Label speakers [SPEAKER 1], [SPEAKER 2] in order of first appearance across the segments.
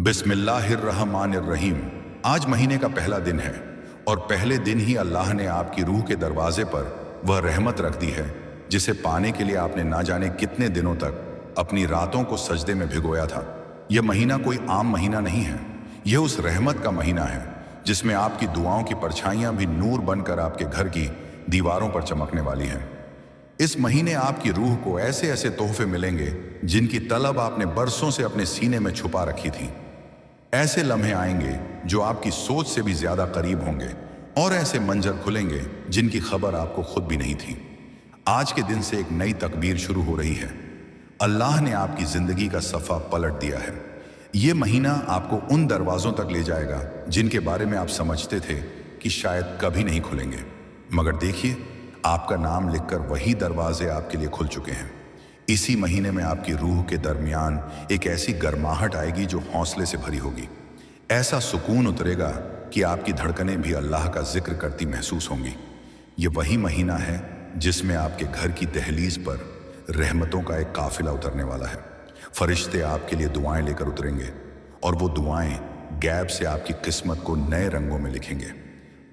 [SPEAKER 1] बिस्मिल्लाहिर्रहमानिर्रहीम। आज महीने का पहला दिन है और पहले दिन ही अल्लाह ने आपकी रूह के दरवाजे पर वह रहमत रख दी है जिसे पाने के लिए आपने ना जाने कितने दिनों तक अपनी रातों को सजदे में भिगोया था। यह महीना कोई आम महीना नहीं है, यह उस रहमत का महीना है जिसमें आपकी दुआओं की परछाइयां भी नूर बनकर आपके घर की दीवारों पर चमकने वाली हैं। इस महीने आपकी रूह को ऐसे ऐसे तोहफे मिलेंगे जिनकी तलब आपने बरसों से अपने सीने में छुपा रखी थी। ऐसे लम्हे आएंगे जो आपकी सोच से भी ज्यादा करीब होंगे और ऐसे मंजर खुलेंगे जिनकी खबर आपको खुद भी नहीं थी। आज के दिन से एक नई तकबीर शुरू हो रही है। अल्लाह ने आपकी जिंदगी का सफ़ा पलट दिया है। ये महीना आपको उन दरवाजों तक ले जाएगा जिनके बारे में आप समझते थे कि शायद कभी नहीं खुलेंगे, मगर देखिए, आपका नाम लिखकर वही दरवाजे आपके लिए खुल चुके हैं। इसी महीने में आपकी रूह के दरमियान एक ऐसी गर्माहट आएगी जो हौसले से भरी होगी। ऐसा सुकून उतरेगा कि आपकी धड़कनें भी अल्लाह का जिक्र करती महसूस होंगी। ये वही महीना है जिसमें आपके घर की दहलीज पर रहमतों का एक काफिला उतरने वाला है। फरिश्ते आपके लिए दुआएं लेकर उतरेंगे और वो दुआएं गैब से आपकी किस्मत को नए रंगों में लिखेंगे।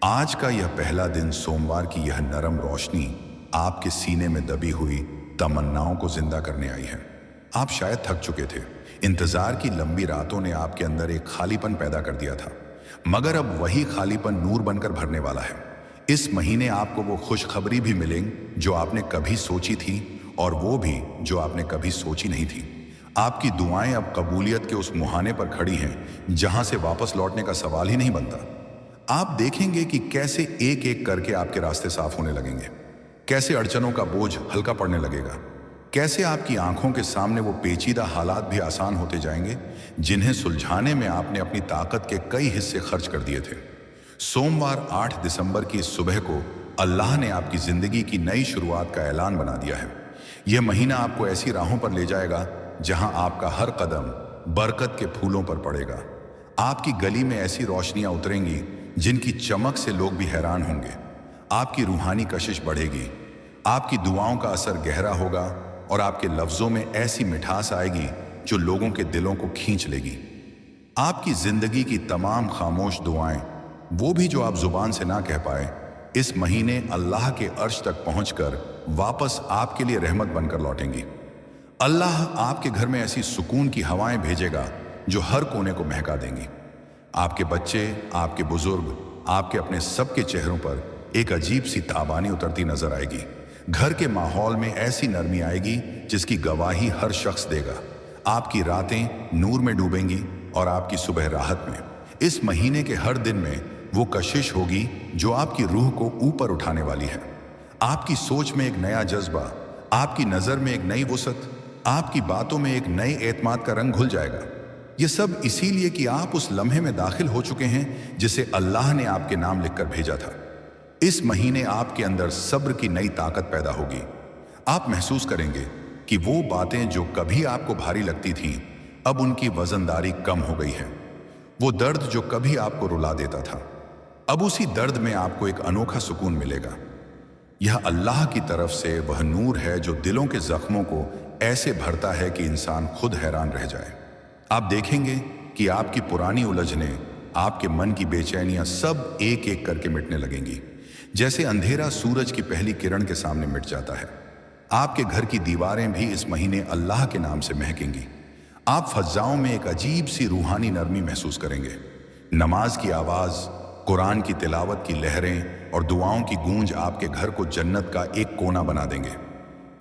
[SPEAKER 1] आज का यह पहला दिन, सोमवार की यह नरम रोशनी आपके सीने में दबी हुई तमन्नाओं को जिंदा करने आई है। आप शायद थक चुके थे, इंतजार की लंबी रातों ने आपके अंदर एक खालीपन पैदा कर दिया था, मगर अब वही खालीपन नूर बनकर भरने वाला है। इस महीने आपको वो खुशखबरी भी मिलेंगी जो आपने कभी सोची थी और वो भी जो आपने कभी सोची नहीं थी। आपकी दुआएं अब कबूलियत के उस मुहाने पर खड़ी हैं जहां से वापस लौटने का सवाल ही नहीं बनता। आप देखेंगे कि कैसे एक एक करके आपके रास्ते साफ होने लगेंगे, कैसे अड़चनों का बोझ हल्का पड़ने लगेगा, कैसे आपकी आंखों के सामने वो पेचीदा हालात भी आसान होते जाएंगे जिन्हें सुलझाने में आपने अपनी ताकत के कई हिस्से खर्च कर दिए थे। सोमवार 8 दिसंबर की इस सुबह को अल्लाह ने आपकी जिंदगी की नई शुरुआत का ऐलान बना दिया है। यह महीना आपको ऐसी राहों पर ले जाएगा जहां आपका हर कदम बरकत के फूलों पर पड़ेगा। आपकी गली में ऐसी रोशनियां उतरेंगी जिनकी चमक से लोग भी हैरान होंगे। आपकी रूहानी कशिश बढ़ेगी, आपकी दुआओं का असर गहरा होगा और आपके लफ्जों में ऐसी मिठास आएगी जो लोगों के दिलों को खींच लेगी। आपकी जिंदगी की तमाम खामोश दुआएं, वो भी जो आप जुबान से ना कह पाए, इस महीने अल्लाह के अर्श तक पहुंचकर वापस आपके लिए रहमत बनकर लौटेंगी। अल्लाह आपके घर में ऐसी सुकून की हवाएं भेजेगा जो हर कोने को महका देंगी। आपके बच्चे, आपके बुजुर्ग, आपके अपने सबके चेहरों पर एक अजीब सी ताबानी उतरती नजर आएगी। घर के माहौल में ऐसी नरमी आएगी जिसकी गवाही हर शख्स देगा। आपकी रातें नूर में डूबेंगी और आपकी सुबह राहत में। इस महीने के हर दिन में वो कशिश होगी जो आपकी रूह को ऊपर उठाने वाली है। आपकी सोच में एक नया जज्बा, आपकी नजर में एक नई वुसअत, आपकी बातों में एक नए एतमाद का रंग घुल जाएगा। ये सब इसीलिए कि आप उस लम्हे में दाखिल हो चुके हैं जिसे अल्लाह ने आपके नाम लिखकर भेजा था। इस महीने आपके अंदर सब्र की नई ताकत पैदा होगी। आप महसूस करेंगे कि वो बातें जो कभी आपको भारी लगती थीं, अब उनकी वजनदारी कम हो गई है। वो दर्द जो कभी आपको रुला देता था, अब उसी दर्द में आपको एक अनोखा सुकून मिलेगा। यह अल्लाह की तरफ से वह नूर है जो दिलों के जख्मों को ऐसे भरता है कि इंसान खुद हैरान रह जाए। आप देखेंगे कि आपकी पुरानी उलझनें, आपके मन की बेचैनियां सब एक एक करके मिटने लगेंगी, जैसे अंधेरा सूरज की पहली किरण के सामने मिट जाता है। आपके घर की दीवारें भी इस महीने अल्लाह के नाम से महकेंगी। आप फज़ाओं में एक अजीब सी रूहानी नरमी महसूस करेंगे। नमाज की आवाज़, कुरान की तिलावत की लहरें और दुआओं की गूंज आपके घर को जन्नत का एक कोना बना देंगे।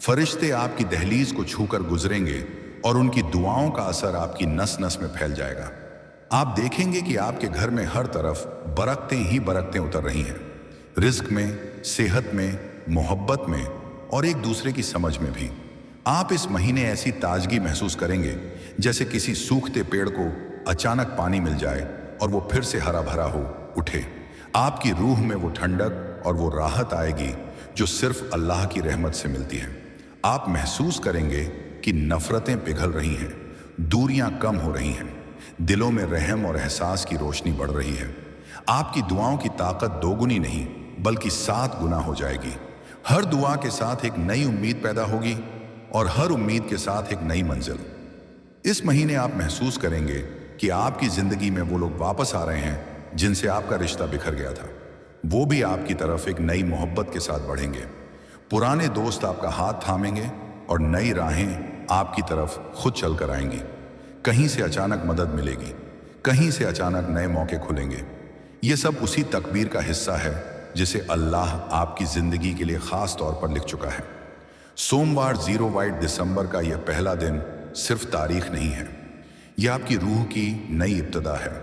[SPEAKER 1] फरिश्ते आपकी दहलीज को छूकर गुजरेंगे और उनकी दुआओं का असर आपकी नस नस में फैल जाएगा। आप देखेंगे कि आपके घर में हर तरफ बरकतें ही बरकतें उतर रही हैं, रिज्क में, सेहत में, मोहब्बत में और एक दूसरे की समझ में भी। आप इस महीने ऐसी ताजगी महसूस करेंगे जैसे किसी सूखते पेड़ को अचानक पानी मिल जाए और वो फिर से हरा भरा हो उठे। आपकी रूह में वो ठंडक और वो राहत आएगी जो सिर्फ अल्लाह की रहमत से मिलती है। आप महसूस करेंगे कि नफरतें पिघल रही हैं, दूरियां कम हो रही हैं, दिलों में रहम और एहसास की रोशनी बढ़ रही है। आपकी दुआओं की ताकत दोगुनी नहीं बल्कि 7 गुना हो जाएगी। हर दुआ के साथ एक नई उम्मीद पैदा होगी और हर उम्मीद के साथ एक नई मंजिल। इस महीने आप महसूस करेंगे कि आपकी जिंदगी में वो लोग वापस आ रहे हैं जिनसे आपका रिश्ता बिखर गया था। वो भी आपकी तरफ एक नई मोहब्बत के साथ बढ़ेंगे। पुराने दोस्त आपका हाथ थामेंगे और नई राहें आपकी तरफ खुद चल कर आएंगी। कहीं से अचानक मदद मिलेगी, कहीं से अचानक नए मौके खुलेंगे। ये सब उसी तकदीर का हिस्सा है जिसे अल्लाह आपकी जिंदगी के लिए खास तौर पर लिख चुका है। सोमवार 0 दिसंबर का यह पहला दिन सिर्फ तारीख नहीं है, यह आपकी रूह की नई इब्तिदा है।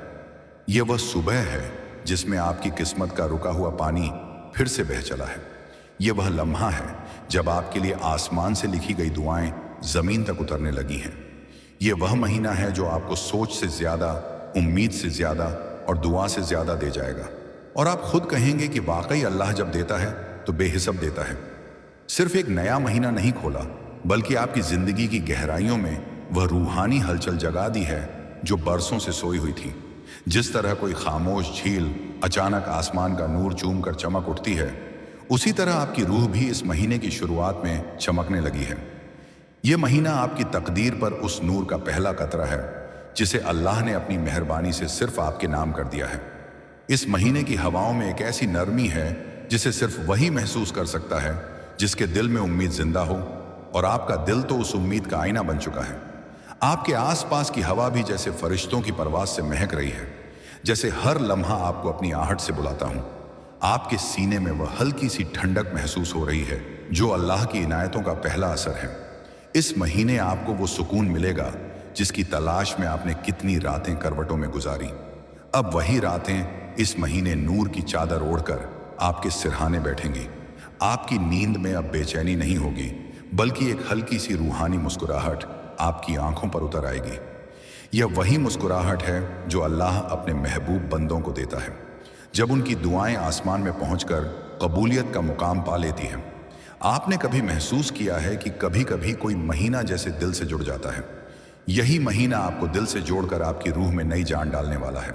[SPEAKER 1] यह वह सुबह है जिसमें आपकी किस्मत का रुका हुआ पानी फिर से बह चला है। यह वह लम्हा है जब आपके लिए आसमान से लिखी गई दुआएं जमीन तक उतरने लगी हैं। यह वह महीना है जो आपको सोच से ज्यादा, उम्मीद से ज्यादा और दुआ से ज्यादा दे जाएगा। और आप खुद कहेंगे कि वाकई अल्लाह जब देता है तो बेहिसाब देता है। सिर्फ एक नया महीना नहीं खोला, बल्कि आपकी जिंदगी की गहराइयों में वह रूहानी हलचल जगा दी है जो बरसों से सोई हुई थी। जिस तरह कोई खामोश झील अचानक आसमान का नूर चूम कर चमक उठती है, उसी तरह आपकी रूह भी इस महीने की शुरुआत में चमकने लगी है। यह महीना आपकी तकदीर पर उस नूर का पहला कतरा है जिसे अल्लाह ने अपनी मेहरबानी से सिर्फ आपके नाम कर दिया है। इस महीने की हवाओं में एक ऐसी नरमी है जिसे सिर्फ वही महसूस कर सकता है जिसके दिल में उम्मीद जिंदा हो, और आपका दिल तो उस उम्मीद का आईना बन चुका है। आपके आसपास की हवा भी जैसे फरिश्तों की परवास से महक रही है, जैसे हर लम्हा आपको अपनी आहट से बुलाता हूं। आपके सीने में वह हल्की सी ठंडक महसूस हो रही है जो अल्लाह की इनायतों का पहला असर है। इस महीने आपको वो सुकून मिलेगा जिसकी तलाश में आपने कितनी रातें करवटों में गुजारी। अब वही रातें इस महीने नूर की चादर ओढ़कर आपके सिरहाने बैठेंगी। आपकी नींद में अब बेचैनी नहीं होगी, बल्कि एक हल्की सी रूहानी मुस्कुराहट आपकी आंखों पर उतर आएगी। यह वही मुस्कुराहट है जो अल्लाह अपने महबूब बंदों को देता है जब उनकी दुआएं आसमान में पहुंचकर कबूलियत का मुकाम पा लेती हैं। आपने कभी महसूस किया है कि कभी कभी कोई महीना जैसे दिल से जुड़ जाता है? यही महीना आपको दिल से जोड़कर आपकी रूह में नई जान डालने वाला है।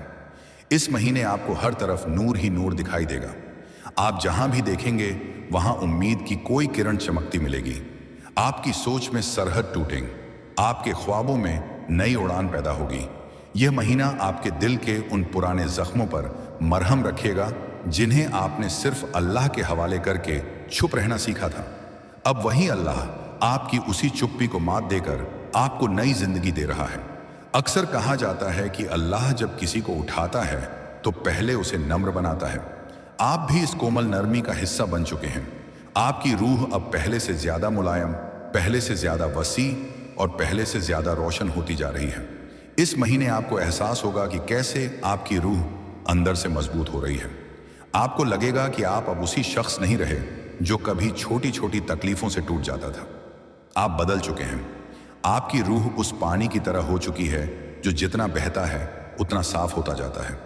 [SPEAKER 1] इस महीने आपको हर तरफ नूर ही नूर दिखाई देगा। आप जहां भी देखेंगे वहां उम्मीद की कोई किरण चमकती मिलेगी। आपकी सोच में सरहद टूटेंगे, आपके ख्वाबों में नई उड़ान पैदा होगी। यह महीना आपके दिल के उन पुराने जख्मों पर मरहम रखेगा जिन्हें आपने सिर्फ अल्लाह के हवाले करके छुप रहना सीखा था। अब वही अल्लाह आपकी उसी चुप्पी को मात देकर आपको नई जिंदगी दे रहा है। अक्सर कहा जाता है कि अल्लाह जब किसी को उठाता है तो पहले उसे नम्र बनाता है। आप भी इस कोमल नरमी का हिस्सा बन चुके हैं। आपकी रूह अब पहले से ज्यादा मुलायम, पहले से ज्यादा वसी और पहले से ज्यादा रोशन होती जा रही है। इस महीने आपको एहसास होगा कि कैसे आपकी रूह अंदर से मजबूत हो रही है। आपको लगेगा कि आप अब उसी शख्स नहीं रहे जो कभी छोटी छोटी तकलीफों से टूट जाता था। आप बदल चुके हैं। आपकी रूह उस पानी की तरह हो चुकी है जो जितना बहता है उतना साफ होता जाता है।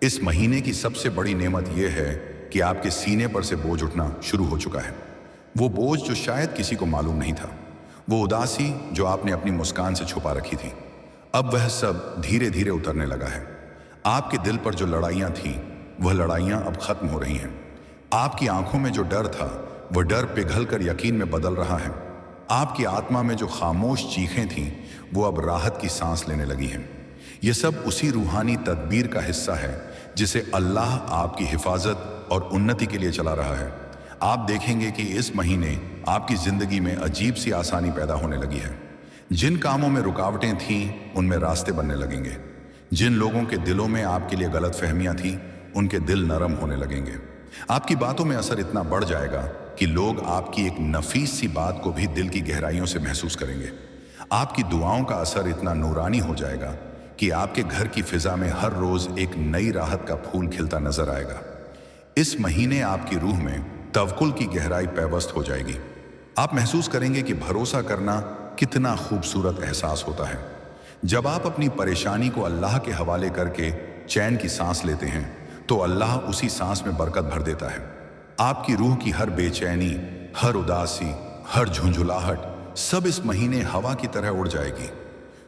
[SPEAKER 1] इस महीने की सबसे बड़ी नेमत यह है कि आपके सीने पर से बोझ उठना शुरू हो चुका है। वो बोझ जो शायद किसी को मालूम नहीं था, वो उदासी जो आपने अपनी मुस्कान से छुपा रखी थी, अब वह सब धीरे धीरे उतरने लगा है। आपके दिल पर जो लड़ाइयाँ थीं, वह लड़ाइयाँ अब खत्म हो रही हैं। आपकी आंखों में जो डर था, वह डर पिघल कर यकीन में बदल रहा है। आपकी आत्मा में जो खामोश चीखें थीं, वो अब राहत की सांस लेने लगी हैं। ये सब उसी रूहानी तदबीर का हिस्सा है जिसे अल्लाह आपकी हिफाजत और उन्नति के लिए चला रहा है। आप देखेंगे कि इस महीने आपकी जिंदगी में अजीब सी आसानी पैदा होने लगी है। जिन कामों में रुकावटें थीं, उनमें रास्ते बनने लगेंगे। जिन लोगों के दिलों में आपके लिए गलत फहमियां थीं, उनके दिल नरम होने लगेंगे। आपकी बातों में असर इतना बढ़ जाएगा कि लोग आपकी एक नफीस सी बात को भी दिल की गहराइयों से महसूस करेंगे। आपकी दुआओं का असर इतना नूरानी हो जाएगा कि आपके घर की फिजा में हर रोज एक नई राहत का फूल खिलता नजर आएगा। इस महीने आपकी रूह में तवक्कुल की गहराई पैवस्त हो जाएगी। आप महसूस करेंगे कि भरोसा करना कितना खूबसूरत एहसास होता है। जब आप अपनी परेशानी को अल्लाह के हवाले करके चैन की सांस लेते हैं तो अल्लाह उसी सांस में बरकत भर देता है। आपकी रूह की हर बेचैनी, हर उदासी, हर झुंझुलाहट सब इस महीने हवा की तरह उड़ जाएगी।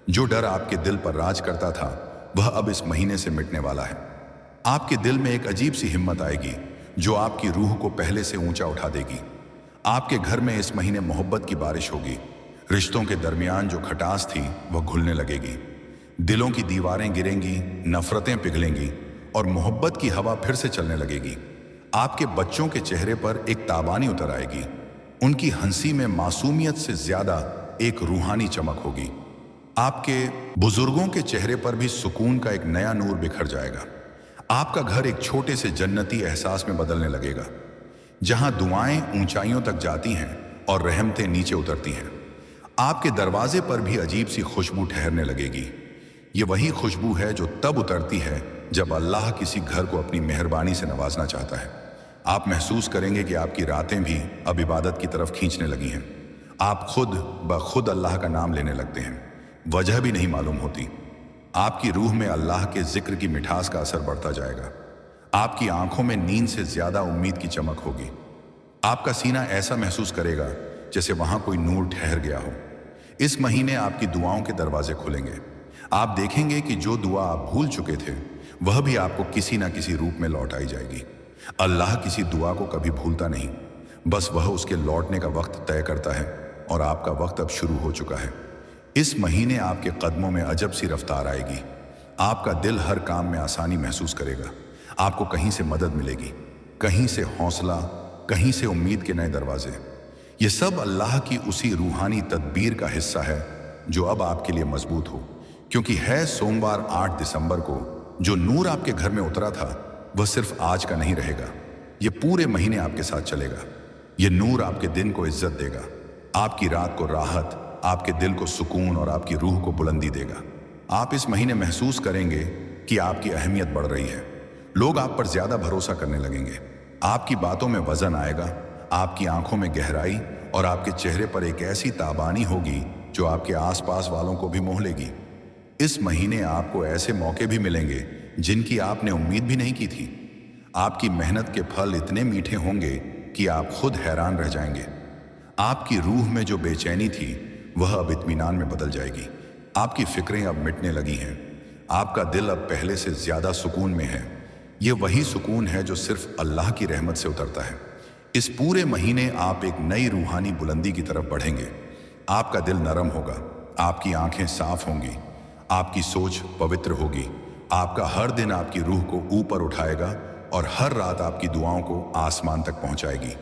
[SPEAKER 1] जो डर आपके दिल पर राज करता था, वह अब इस महीने से मिटने वाला है। आपके दिल में एक अजीब सी हिम्मत आएगी जो आपकी रूह को पहले से ऊंचा उठा देगी। आपके घर में इस महीने मोहब्बत की बारिश होगी। रिश्तों के दरमियान जो खटास थी वह घुलने लगेगी। दिलों की दीवारें गिरेंगी, नफरतें पिघलेंगी और मोहब्बत की हवा फिर से चलने लगेगी। आपके बच्चों के चेहरे पर एक ताबानी उतर आएगी। उनकी हंसी में मासूमियत से ज्यादा एक रूहानी चमक होगी। आपके बुजुर्गों के चेहरे पर भी सुकून का एक नया नूर बिखर जाएगा। आपका घर एक छोटे से जन्नती एहसास में बदलने लगेगा, जहां दुआएं ऊंचाइयों तक जाती हैं और रहमतें नीचे उतरती हैं। आपके दरवाजे पर भी अजीब सी खुशबू ठहरने लगेगी। ये वही खुशबू है जो तब उतरती है जब अल्लाह किसी घर को अपनी मेहरबानी से नवाजना चाहता है। आप महसूस करेंगे कि आपकी रातें भी अब इबादत की तरफ खींचने लगी हैं। आप खुद ब खुद अल्लाह का नाम लेने लगते हैं, वजह भी नहीं मालूम होती। आपकी रूह में अल्लाह के जिक्र की मिठास का असर बढ़ता जाएगा। आपकी आंखों में नींद से ज्यादा उम्मीद की चमक होगी। आपका सीना ऐसा महसूस करेगा जैसे वहां कोई नूर ठहर गया हो। इस महीने आपकी दुआओं के दरवाजे खुलेंगे। आप देखेंगे कि जो दुआ आप भूल चुके थे वह भी आपको किसी ना किसी रूप में लौट आई जाएगी। अल्लाह किसी दुआ को कभी भूलता नहीं, बस वह उसके लौटने का वक्त तय करता है और आपका वक्त अब शुरू हो चुका है। इस महीने आपके कदमों में अजब सी रफ्तार आएगी। आपका दिल हर काम में आसानी महसूस करेगा। आपको कहीं से मदद मिलेगी, कहीं से हौसला, कहीं से उम्मीद के नए दरवाजे। ये सब अल्लाह की उसी रूहानी तदबीर का हिस्सा है जो अब आपके लिए मजबूत हो, क्योंकि है सोमवार 8 दिसंबर को जो नूर आपके घर में उतरा था वह सिर्फ आज का नहीं रहेगा, ये पूरे महीने आपके साथ चलेगा। ये नूर आपके दिन को इज्जत देगा, आपकी रात को राहत, आपके दिल को सुकून और आपकी रूह को बुलंदी देगा। आप इस महीने महसूस करेंगे कि आपकी अहमियत बढ़ रही है। लोग आप पर ज्यादा भरोसा करने लगेंगे। आपकी बातों में वजन आएगा, आपकी आंखों में गहराई और आपके चेहरे पर एक ऐसी ताबानी होगी जो आपके आसपास वालों को भी मोह लेगी। इस महीने आपको ऐसे मौके भी मिलेंगे जिनकी आपने उम्मीद भी नहीं की थी। आपकी मेहनत के फल इतने मीठे होंगे कि आप खुद हैरान रह जाएंगे। आपकी रूह में जो बेचैनी थी वह अब इत्मीनान में बदल जाएगी। आपकी फिक्रें अब मिटने लगी हैं। आपका दिल अब पहले से ज्यादा सुकून में है। ये वही सुकून है जो सिर्फ अल्लाह की रहमत से उतरता है। इस पूरे महीने आप एक नई रूहानी बुलंदी की तरफ बढ़ेंगे। आपका दिल नरम होगा, आपकी आंखें साफ होंगी, आपकी सोच पवित्र होगी। आपका हर दिन आपकी रूह को ऊपर उठाएगा और हर रात आपकी दुआओं को आसमान तक पहुंचाएगी।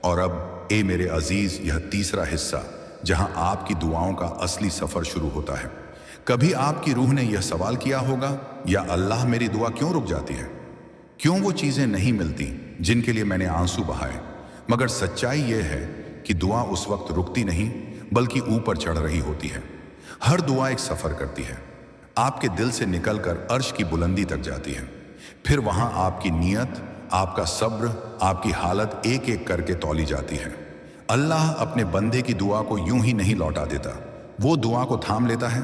[SPEAKER 1] और अब ए मेरे अजीज, यह तीसरा हिस्सा जहां आपकी दुआओं का असली सफर शुरू होता है। कभी आपकी रूह ने यह सवाल किया होगा, या अल्लाह मेरी दुआ क्यों रुक जाती है? क्यों वो चीजें नहीं मिलती जिनके लिए मैंने आंसू बहाए? मगर सच्चाई यह है कि दुआ उस वक्त रुकती नहीं बल्कि ऊपर चढ़ रही होती है। हर दुआ एक सफर करती है, आपके दिल से निकलकर अर्श की बुलंदी तक जाती है। फिर वहां आपकी नीयत, आपका सब्र, आपकी हालत एक एक करके तौली जाती है। अल्लाह अपने बंदे की दुआ को यूं ही नहीं लौटा देता। वो दुआ को थाम लेता है,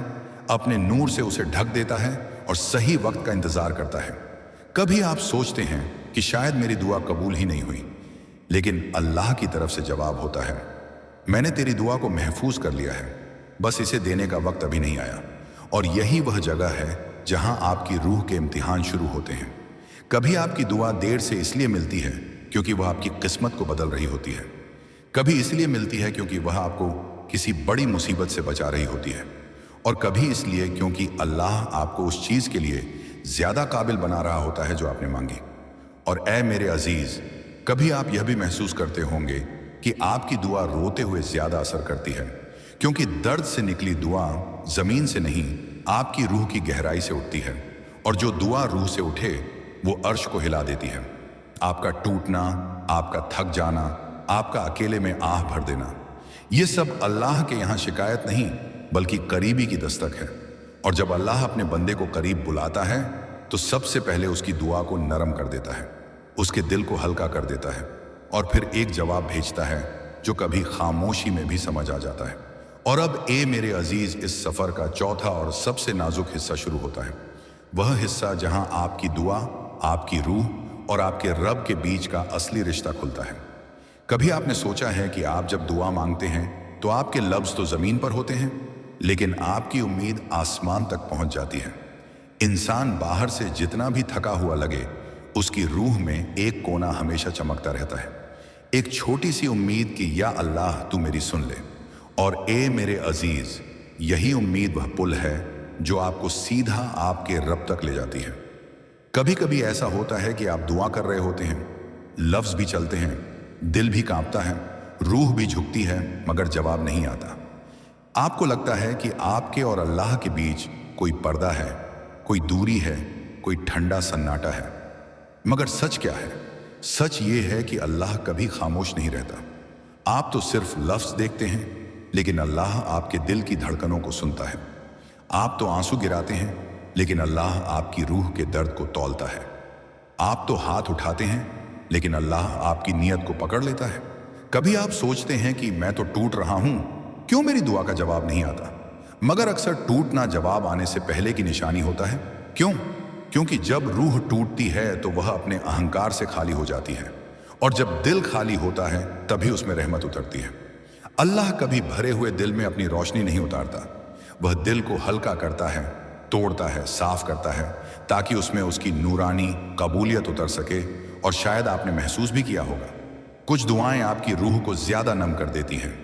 [SPEAKER 1] अपने नूर से उसे ढक देता है और सही वक्त का इंतजार करता है। कभी आप सोचते हैं कि शायद मेरी दुआ कबूल ही नहीं हुई, लेकिन अल्लाह की तरफ से जवाब होता है, मैंने तेरी दुआ को महफूज कर लिया है, बस इसे देने का वक्त अभी नहीं आया। और यही वह जगह है जहां आपकी रूह के इम्तिहान शुरू होते हैं। कभी आपकी दुआ देर से इसलिए मिलती है क्योंकि वह आपकी किस्मत को बदल रही होती है। कभी इसलिए मिलती है क्योंकि वह आपको किसी बड़ी मुसीबत से बचा रही होती है। और कभी इसलिए क्योंकि अल्लाह आपको उस चीज के लिए ज्यादा काबिल बना रहा होता है जो आपने मांगी। और ऐ मेरे अजीज, कभी आप यह भी महसूस करते होंगे कि आपकी दुआ रोते हुए ज्यादा असर करती है, क्योंकि दर्द से निकली दुआ जमीन से नहीं, आपकी रूह की गहराई से उठती है। और जो दुआ रूह से उठे वो अर्श को हिला देती है। आपका टूटना, आपका थक जाना, आपका अकेले में आह भर देना, ये सब अल्लाह के यहाँ शिकायत नहीं बल्कि करीबी की दस्तक है। और जब अल्लाह अपने बंदे को करीब बुलाता है तो सबसे पहले उसकी दुआ को नरम कर देता है, उसके दिल को हल्का कर देता है और फिर एक जवाब भेजता है जो कभी खामोशी में भी समझ आ जाता है। और अब ए मेरे अजीज, इस सफर का चौथा और सबसे नाजुक हिस्सा शुरू होता है। वह हिस्सा जहां आपकी दुआ, आपकी रूह और आपके रब के बीच का असली रिश्ता खुलता है। कभी आपने सोचा है कि आप जब दुआ मांगते हैं तो आपके लफ्ज तो जमीन पर होते हैं, लेकिन आपकी उम्मीद आसमान तक पहुंच जाती है। इंसान बाहर से जितना भी थका हुआ लगे, उसकी रूह में एक कोना हमेशा चमकता रहता है, एक छोटी सी उम्मीद कि या अल्लाह तू मेरी सुन ले। और ए मेरे अजीज, यही उम्मीद वह पुल है जो आपको सीधा आपके रब तक ले जाती है। कभी कभी ऐसा होता है कि आप दुआ कर रहे होते हैं, लफ्ज भी चलते हैं, दिल भी कांपता है, रूह भी झुकती है, मगर जवाब नहीं आता। आपको लगता है कि आपके और अल्लाह के बीच कोई पर्दा है, कोई दूरी है, कोई ठंडा सन्नाटा है। मगर सच क्या है? सच ये है कि अल्लाह कभी खामोश नहीं रहता। आप तो सिर्फ लफ्ज देखते हैं, लेकिन अल्लाह आपके दिल की धड़कनों को सुनता है। आप तो आंसू गिराते हैं, लेकिन अल्लाह आपकी रूह के दर्द को तौलता है। आप तो हाथ उठाते हैं, लेकिन अल्लाह आपकी नीयत को पकड़ लेता है। कभी आप सोचते हैं कि मैं तो टूट रहा हूं, क्यों मेरी दुआ का जवाब नहीं आता? मगर अक्सर टूटना जवाब आने से पहले की निशानी होता है। क्यों? क्योंकि जब रूह टूटती है तो वह अपने अहंकार से खाली हो जाती है, और जब दिल खाली होता है तभी उसमें रहमत उतरती है। अल्लाह कभी भरे हुए दिल में अपनी रोशनी नहीं उतारता। वह दिल को हल्का करता है, तोड़ता है, साफ करता है, ताकि उसमें उसकी नूरानी कबूलियत उतर सके। और शायद आपने महसूस भी किया होगा, कुछ दुआएं आपकी रूह को ज्यादा नम कर देती हैं।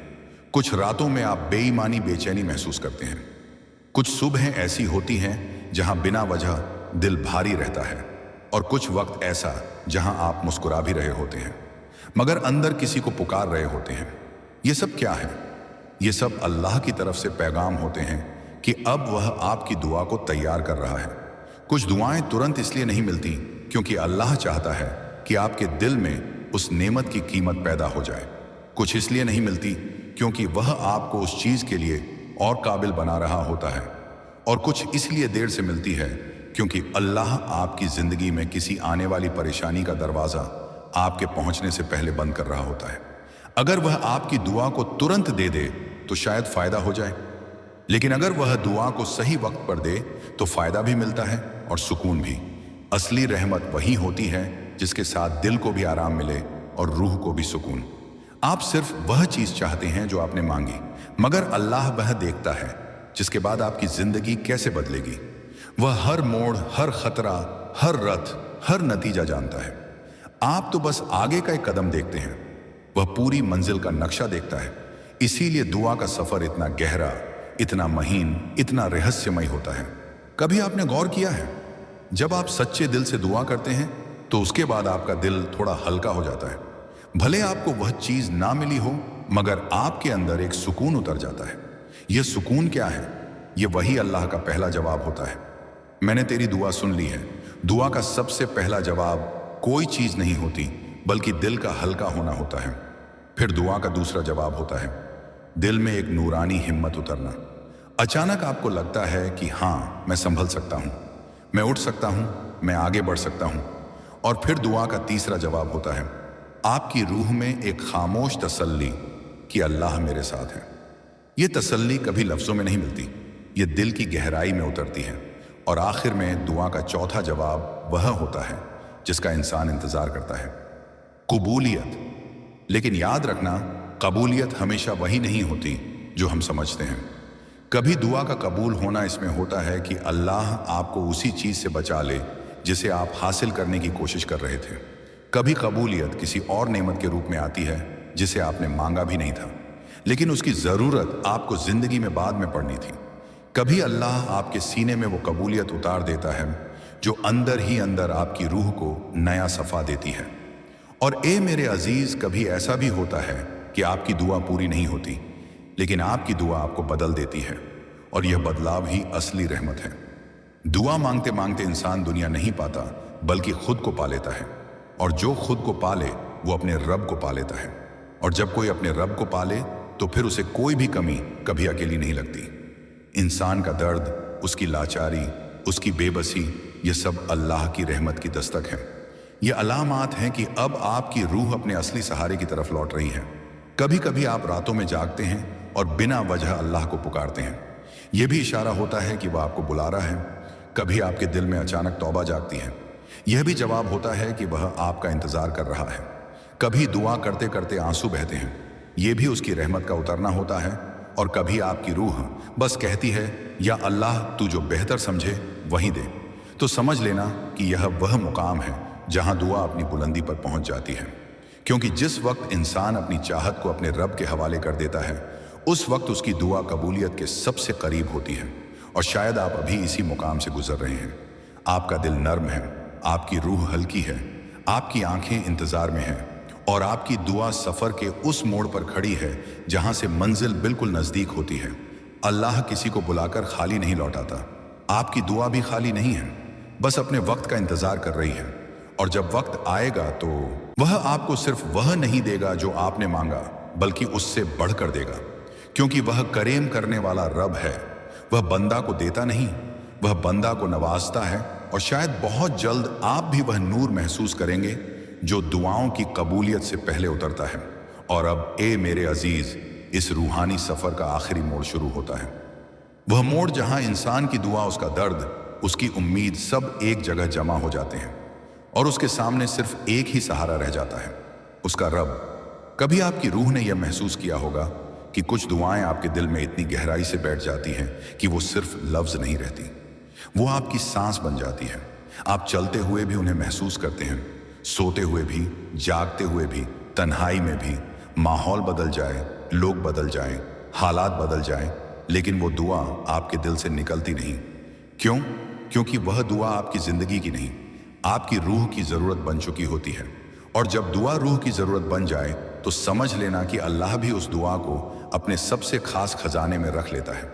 [SPEAKER 1] कुछ रातों में आप बेईमानी, बेचैनी महसूस करते हैं। कुछ सुबहें ऐसी होती हैं जहां बिना वजह दिल भारी रहता है, और कुछ वक्त ऐसा जहां आप मुस्कुरा भी रहे होते हैं, मगर अंदर किसी को पुकार रहे होते हैं। ये सब क्या है? ये सब अल्लाह की तरफ से पैगाम होते हैं कि अब वह आपकी दुआ को तैयार कर रहा है। कुछ दुआएं तुरंत इसलिए नहीं मिलती क्योंकि अल्लाह चाहता है कि आपके दिल में उस नेमत की कीमत पैदा हो जाए। कुछ इसलिए नहीं मिलती क्योंकि वह आपको उस चीज के लिए और काबिल बना रहा होता है। और कुछ इसलिए देर से मिलती है क्योंकि अल्लाह आपकी जिंदगी में किसी आने वाली परेशानी का दरवाजा आपके पहुंचने से पहले बंद कर रहा होता है। अगर वह आपकी दुआ को तुरंत दे दे तो शायद फायदा हो जाए, लेकिन अगर वह दुआ को सही वक्त पर दे तो फायदा भी मिलता है और सुकून भी। असली रहमत वही होती है जिसके साथ दिल को भी आराम मिले और रूह को भी सुकून। आप सिर्फ वह चीज चाहते हैं जो आपने मांगी, मगर अल्लाह वह देखता है जिसके बाद आपकी जिंदगी कैसे बदलेगी। वह हर मोड़, हर खतरा, हर रथ, हर नतीजा जानता है। आप तो बस आगे का एक कदम देखते हैं, वह पूरी मंजिल का नक्शा देखता है। इसीलिए दुआ का सफर इतना गहरा, इतना महीन, इतना रहस्यमय होता है। कभी आपने गौर किया है, जब आप सच्चे दिल से दुआ करते हैं तो उसके बाद आपका दिल थोड़ा हल्का हो जाता है। भले आपको वह चीज ना मिली हो, मगर आपके अंदर एक सुकून उतर जाता है। यह सुकून क्या है? यह वही अल्लाह का पहला जवाब होता है। मैंने तेरी दुआ सुन ली है। दुआ का सबसे पहला जवाब कोई चीज नहीं होती, बल्कि दिल का हल्का होना होता है। फिर दुआ का दूसरा जवाब होता है दिल में एक नूरानी हिम्मत उतरना। अचानक आपको लगता है कि हाँ, मैं संभल सकता हूं, मैं उठ सकता हूं, मैं आगे बढ़ सकता हूं। और फिर दुआ का तीसरा जवाब होता है आपकी रूह में एक खामोश तसल्ली कि अल्लाह मेरे साथ है। यह तसल्ली कभी लफ्जों में नहीं मिलती, यह दिल की गहराई में उतरती है। और आखिर में दुआ का चौथा जवाब वह होता है जिसका इंसान इंतजार करता है, कबूलियत। लेकिन याद रखना, कबूलियत हमेशा वही नहीं होती जो हम समझते हैं। कभी दुआ का कबूल होना इसमें होता है कि अल्लाह आपको उसी चीज से बचा ले जिसे आप हासिल करने की कोशिश कर रहे थे। कभी कबूलियत किसी और नेमत के रूप में आती है जिसे आपने मांगा भी नहीं था, लेकिन उसकी जरूरत आपको जिंदगी में बाद में पड़नी थी। कभी अल्लाह आपके सीने में वो कबूलियत उतार देता है जो अंदर ही अंदर आपकी रूह को नया सफा देती है। और ए मेरे अजीज, कभी ऐसा भी होता है कि आपकी दुआ पूरी नहीं होती, लेकिन आपकी दुआ आपको बदल देती है, और यह बदलाव ही असली रहमत है। दुआ मांगते मांगते इंसान दुनिया नहीं पाता, बल्कि खुद को पा लेता है। और जो खुद को पाले वो अपने रब को पा लेता है। और जब कोई अपने रब को पाले तो फिर उसे कोई भी कमी कभी अकेली नहीं लगती। इंसान का दर्द, उसकी लाचारी, उसकी बेबसी, ये सब अल्लाह की रहमत की दस्तक है। ये अलामात हैं कि अब आपकी रूह अपने असली सहारे की तरफ लौट रही है। कभी कभी आप रातों में जागते हैं और बिना वजह अल्लाह को पुकारते हैं। यह भी इशारा होता है कि वह आपको बुला रहा है। कभी आपके दिल में अचानक तौबा जागती है। यह भी जवाब होता है कि वह आपका इंतजार कर रहा है। कभी दुआ करते करते आंसू बहते हैं। यह भी उसकी रहमत का उतरना होता है। और कभी आपकी रूह बस कहती है, या अल्लाह तू जो बेहतर समझे वही दे। तो समझ लेना कि यह वह मुकाम है जहां दुआ अपनी बुलंदी पर पहुंच जाती है। क्योंकि जिस वक्त इंसान अपनी चाहत को अपने रब के हवाले कर देता है, उस वक्त उसकी दुआ कबूलियत के सबसे करीब होती है। और शायद आप अभी इसी मुकाम से गुजर रहे हैं। आपका दिल नर्म है, आपकी रूह हल्की है, आपकी आंखें इंतजार में हैं और आपकी दुआ सफर के उस मोड़ पर खड़ी है जहां से मंजिल बिल्कुल नजदीक होती है। अल्लाह किसी को बुलाकर खाली नहीं लौटाता। आपकी दुआ भी खाली नहीं है, बस अपने वक्त का इंतजार कर रही है। और जब वक्त आएगा तो वह आपको सिर्फ वह नहीं देगा जो आपने मांगा, बल्कि उससे बढ़कर देगा, क्योंकि वह करेम करने वाला रब है। वह बंदा को देता नहीं, वह बंदा को नवाजता है। और शायद बहुत जल्द आप भी वह नूर महसूस करेंगे जो दुआओं की कबूलियत से पहले उतरता है। और अब ए मेरे अजीज, इस रूहानी सफर का आखिरी मोड़ शुरू होता है। वह मोड़ जहां इंसान की दुआ, उसका दर्द, उसकी उम्मीद सब एक जगह जमा हो जाते हैं और उसके सामने सिर्फ एक ही सहारा रह जाता है, उसका रब। कभी आपकी रूह ने यह महसूस किया होगा कि कुछ दुआएं आपके दिल में इतनी गहराई से बैठ जाती हैं कि वो सिर्फ लफ्ज नहीं रहती, वो आपकी सांस बन जाती है। आप चलते हुए भी उन्हें महसूस करते हैं, सोते हुए भी, जागते हुए भी, तन्हाई में भी। माहौल बदल जाए, लोग बदल जाएं, हालात बदल जाएं, लेकिन वो दुआ आपके दिल से निकलती नहीं। क्यों? क्योंकि वह दुआ आपकी जिंदगी की नहीं, आपकी रूह की जरूरत बन चुकी होती है। और जब दुआ रूह की जरूरत बन जाए तो समझ लेना कि अल्लाह भी उस दुआ को अपने सबसे खास खजाने में रख लेता है।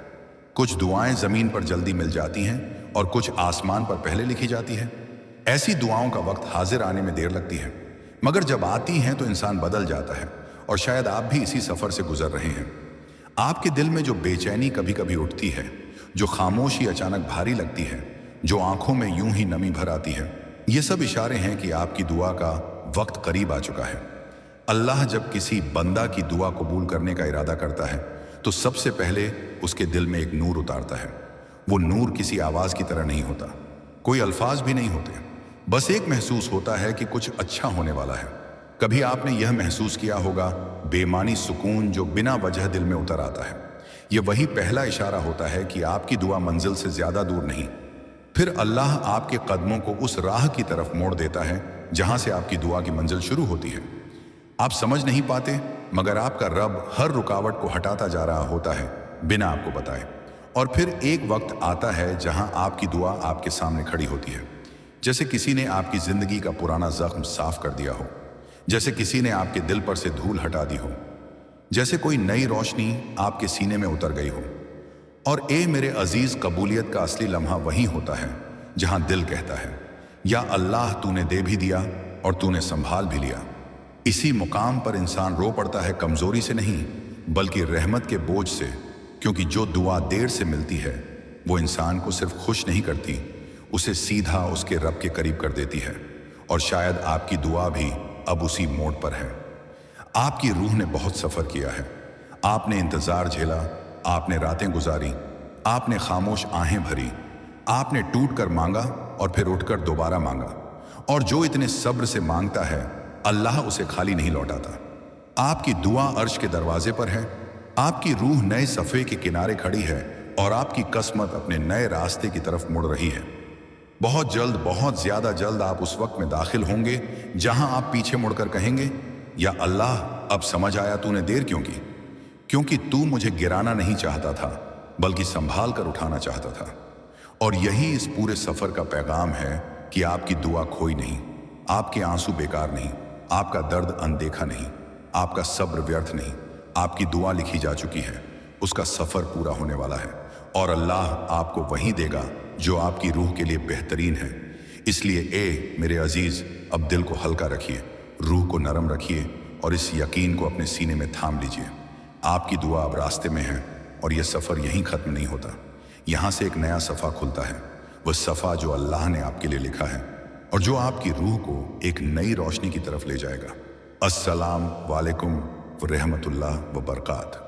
[SPEAKER 1] कुछ दुआएं जमीन पर जल्दी मिल जाती हैं और कुछ आसमान पर पहले लिखी जाती है। ऐसी दुआओं का वक्त हाजिर आने में देर लगती है, मगर जब आती हैं तो इंसान बदल जाता है। और शायद आप भी इसी सफर से गुजर रहे हैं। आपके दिल में जो बेचैनी कभी कभी उठती है, जो खामोशी अचानक भारी लगती है, जो आंखों में यूं ही नमी भर आती है, ये सब इशारे हैं कि आपकी दुआ का वक्त करीब आ चुका है। अल्लाह जब किसी बंदा की दुआ कबूल करने का इरादा करता है तो सबसे पहले उसके दिल में एक नूर उतारता है। वो नूर किसी आवाज की तरह नहीं होता, कोई अल्फाज भी नहीं होते, बस एक महसूस होता है कि कुछ अच्छा होने वाला है। कभी आपने यह महसूस किया होगा, बेमानी सुकून जो बिना वजह दिल में उतर आता है। यह वही पहला इशारा होता है कि आपकी दुआ मंजिल से ज्यादा दूर नहीं। फिर अल्लाह आपके कदमों को उस राह की तरफ मोड़ देता है जहां से आपकी दुआ की मंजिल शुरू होती है। आप समझ नहीं पाते, मगर आपका रब हर रुकावट को हटाता जा रहा होता है बिना आपको बताए। और फिर एक वक्त आता है जहां आपकी दुआ आपके सामने खड़ी होती है, जैसे किसी ने आपकी जिंदगी का पुराना जख्म साफ कर दिया हो, जैसे किसी ने आपके दिल पर से धूल हटा दी हो, जैसे कोई नई रोशनी आपके सीने में उतर गई हो। और ए मेरे अजीज, कबूलियत का असली लम्हा वही होता है जहां दिल कहता है, या अल्लाह तूने दे भी दिया और तूने संभाल भी लिया। इसी मुकाम पर इंसान रो पड़ता है, कमजोरी से नहीं बल्कि रहमत के बोझ से, क्योंकि जो दुआ देर से मिलती है वो इंसान को सिर्फ खुश नहीं करती, उसे सीधा उसके रब के करीब कर देती है। और शायद आपकी दुआ भी अब उसी मोड़ पर है। आपकी रूह ने बहुत सफर किया है, आपने इंतजार झेला, आपने रातें गुजारी, आपने खामोश आहें भरी, आपने टूट कर मांगा और फिर उठकर दोबारा मांगा। और जो इतने सब्र से मांगता है, अल्लाह उसे खाली नहीं लौटाता। आपकी दुआ अर्श के दरवाजे पर है, आपकी रूह नए सफ़े के किनारे खड़ी है और आपकी किस्मत अपने नए रास्ते की तरफ मुड़ रही है। बहुत जल्द, बहुत ज्यादा जल्द आप उस वक्त में दाखिल होंगे जहां आप पीछे मुड़कर कहेंगे, या अल्लाह अब समझ आया तूने देर क्यों की, क्योंकि तू मुझे गिराना नहीं चाहता था बल्कि संभाल कर उठाना चाहता था। और यही इस पूरे सफर का पैगाम है कि आपकी दुआ खोई नहीं, आपके आंसू बेकार नहीं, आपका दर्द अनदेखा नहीं, आपका सब्र व्यर्थ नहीं। आपकी दुआ लिखी जा चुकी है, उसका सफर पूरा होने वाला है और अल्लाह आपको वही देगा जो आपकी रूह के लिए बेहतरीन है। इसलिए ए मेरे अजीज, अब दिल को हल्का रखिए, रूह को नरम रखिए और इस यकीन को अपने सीने में थाम लीजिए, आपकी दुआ अब रास्ते में है और यह सफर यहीं खत्म नहीं होता। यहाँ से एक नया सफ़ा खुलता है, वह सफ़ा जो अल्लाह ने आपके लिए लिखा है और जो आपकी रूह को एक नई रोशनी की तरफ ले जाएगा। अस्सलाम वालेकुम व रहमतुल्लाह व बरकात।